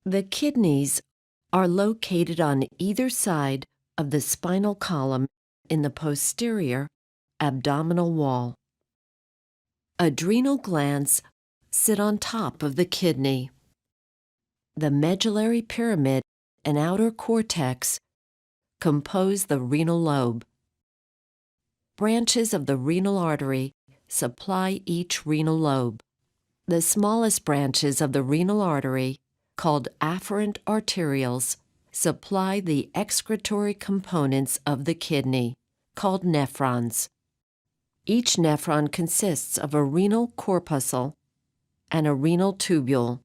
The kidneys are located on either side of the spinal column in the posterior abdominal wall. Adrenal glands sit on top of the kidney. The medullary pyramid and outer cortex compose the renal lobe. Branches of the renal artery supply each renal lobe. The smallest branches of the renal artery, called afferent arterioles, supply the excretory components of the kidney, called nephrons. Each nephron consists of a renal corpuscle and a renal tubule.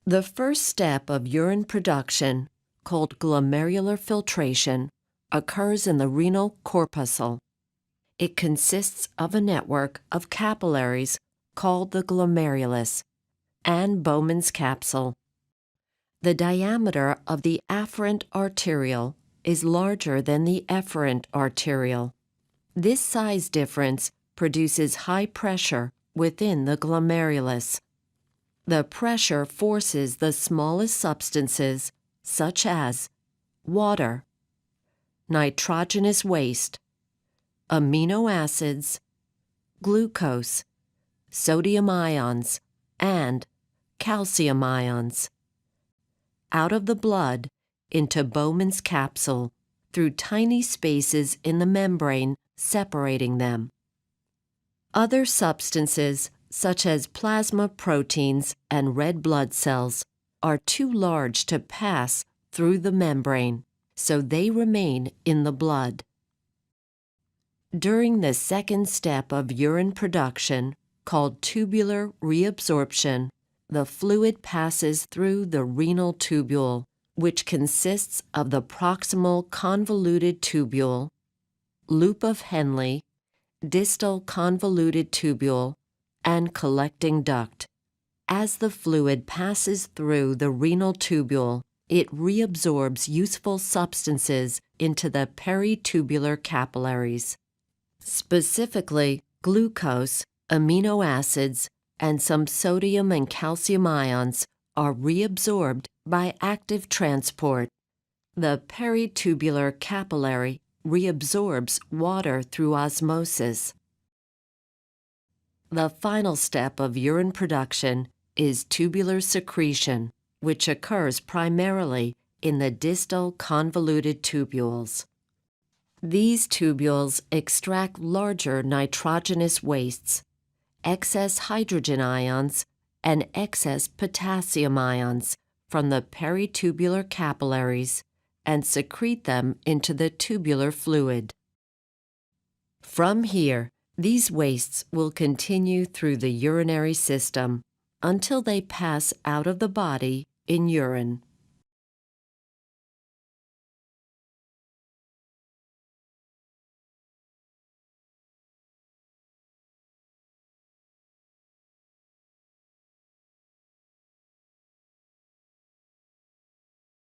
The first step of urine production, called glomerular filtration, occurs in the renal corpuscle. It consists of a network of capillaries called the glomerulus and Bowman's capsule. The diameter of the afferent arteriole is larger than the efferent arteriole. This size difference produces high pressure within the glomerulus. The pressure forces the smallest substances, such as water, nitrogenous waste, amino acids, glucose, sodium ions, and calcium ions, out of the blood into Bowman's capsule through tiny spaces in the membrane separating them. Other substances, such as plasma proteins and red blood cells, are too large to pass through the membrane, so they remain in the blood. During the second step of urine production, called tubular reabsorption, the fluid passes through the renal tubule, which consists of the proximal convoluted tubule, loop of Henle, distal convoluted tubule, and collecting duct. As the fluid passes through the renal tubule, it reabsorbs useful substances into the peritubular capillaries. Specifically, glucose, amino acids, and some sodium and calcium ions are reabsorbed by active transport. The peritubular capillary reabsorbs water through osmosis. The final step of urine production is tubular secretion, which occurs primarily in the distal convoluted tubules. These tubules extract larger nitrogenous wastes, excess hydrogen ions, and excess potassium ions from the peritubular capillaries and secrete them into the tubular fluid. From here, these wastes will continue through the urinary system until they pass out of the body in urine.